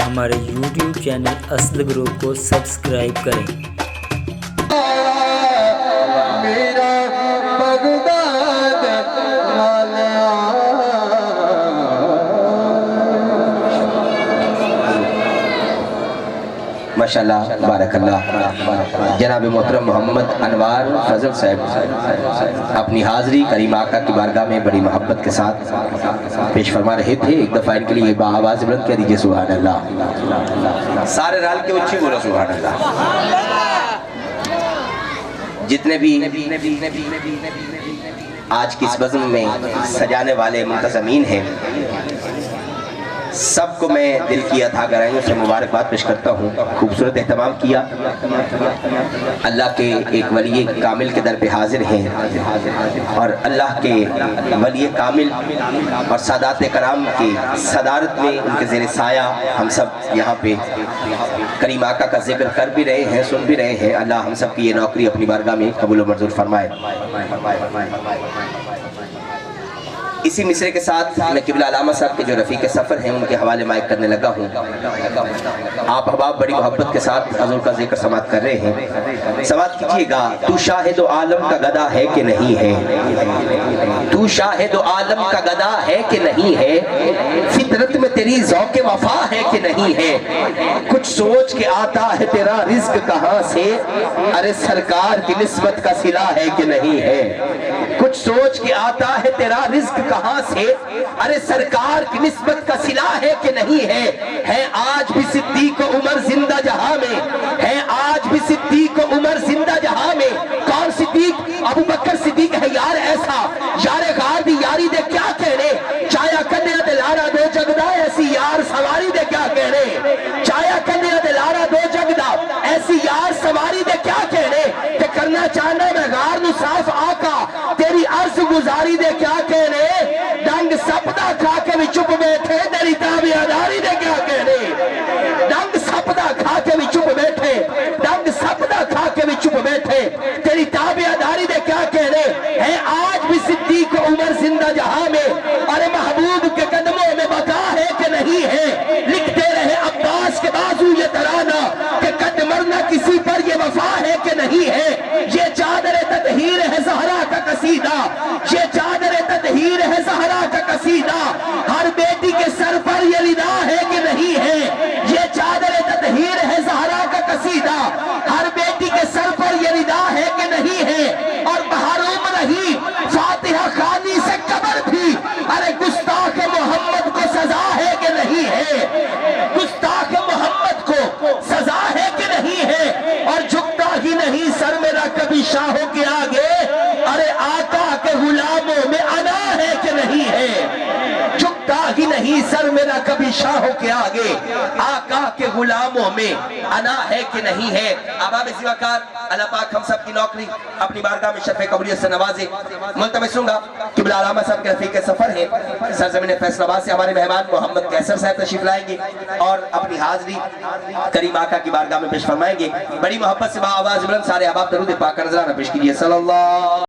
ہمارے YouTube channel اصل group کو سبسکرائب کریں۔ ماشاءاللہ بارک اللہ۔ جناب محترم محمد انوار فضل صاحب اپنی حاضری کریم آقا کی بارگاہ میں بڑی محبت کے ساتھ پیش فرما رہے تھے۔ ایک دفعہ ان کے لیے آواز بلند کہہ دیجئے سبحان اللہ۔ سارے رال کے اچھی بولو سبحان اللہ۔ جتنے بھی آج کی اس بزم میں سجانے والے منتظمین ہیں، سب کو میں دل کی عطا گرائیوں سے مبارکباد پیش کرتا ہوں۔ خوبصورت اہتمام کیا، اللہ کے ایک ولی کامل کے در پہ حاضر ہیں، اور اللہ کے ولی کامل اور سادات کرام کی صدارت میں ان کے زیر سایہ ہم سب یہاں پہ کریم آقا کا ذکر کر بھی رہے ہیں، سن بھی رہے ہیں۔ اللہ ہم سب کی یہ نوکری اپنی بارگاہ میں قبول و منظور فرمائے۔ اسی مصرے کے ساتھ میں قبلہ علامہ صاحب کے جو رفیق سفر ہیں ان کے حوالے مائک کرنے لگا ہوں۔ آپ احباب بڑی محبت کے ساتھ حضور کا ذکر سماعت کر رہے ہیں۔ سماعت کیجئے گا۔ تو شاہد و عالم کا گدا ہے کہ نہیں ہے؟ تو شاہد و عالم کا گدا ہے کہ نہیں ہے؟ فطرت میں تیری ذوق وفا ہے کہ نہیں ہے؟ کچھ سوچ کے آتا ہے تیرا رزق کہاں سے؟ ارے سرکار کی نسبت کا صلہ ہے کہ نہیں ہے؟ کچھ سوچ کے آتا ہے تیرا رزق کہاں سے؟ ارے سرکار کی نسبت کا صلہ ہے کہ نہیں ہے آج بھی صدیق و عمر زندہ جہاں میں، ہے آج بھی صدیق و عمر زندہ جہاں میں۔ کون صدیق؟ ابو بکر صدیق ہے یار ایسا، یار غار دی یاری دے کیا کہنے، چایا کنے دلارا دو جگدہ ایسی یار سواری دے کیا کہنے، چایا کنے دلارا دو جگدہ ایسی یار سواری دے کیا کہنے، کہ کرنا چاہنا میں غار نو صاف آقا تیری عرض گزاری دے کیا کہنے، ڈنگ سپدہ کھا کے بھی چپ بیٹھے تیری تابعداری دے کیا کہنے، ڈنگ سپدہ کھا کے بھی چپ بیٹھے، ڈنگ سپدہ کھا کے بھی چپ بیٹھے تیری تابعداری دے کیا کہنے، ہے آج بھی صدیق عمر زندہ جہاں میں، ارے محبوب کے قدموں میں بقا ہے کہ نہیں ہے؟ لکھتے رہے عباس کے بازو یہ ترانہ کہ قد مرنا کسی پر یہ وفا ہے کہ نہیں ہے؟ یہ چادر تطہیر ہے زہرا کا قصیدہ، یہ چادر تطہیر ہے زہرا کا قصیدہ، ہر بیٹی کے سر پر یہ ردا ہے کہ نہیں ہے؟ یہ چادر تطہیر ہے زہرا کا قصیدہ، ہر بیٹی کے سر پر یہ ردا ہے کہ نہیں ہے؟ اور محروم رہی فاتحہ خوانی سے قبر بھی، ارے گستاخ محمد کو سزا ہے کہ نہیں ہے؟ گستاخ محمد کو سزا ہے کہ نہیں ہے؟ اور جھکتا ہی نہیں سر میرا کبھی شاہوں کے آگے، ارے آقا کے غلاموں میں انا ہے کہ نہیں ہے؟ جھکتا ہی نہیں سر میرا کبھی شاہوں کے آگے، آقا کے غلاموں میں انا ہے کہ نہیں ہے؟ احباب زیوکار، اللہ پاک ہم سب کی نوکری اپنی بارگاہ میں شرف قبولیت سے نوازے۔ ملتمس ہوں گا قبلہ علامہ صاحب کے رفیق سفر ہیں، سرزمین فیصل آباد سے ہمارے مہمان محمد کیسر صاحب تشریف لائیں گے اور اپنی حاضری کریم آقا کی بارگاہ میں پیش فرمائیں گے۔ بڑی محبت سے با آواز بلند سارے احباب درود پاک کا نذرانہ پیش کیجئے۔ صلی اللہ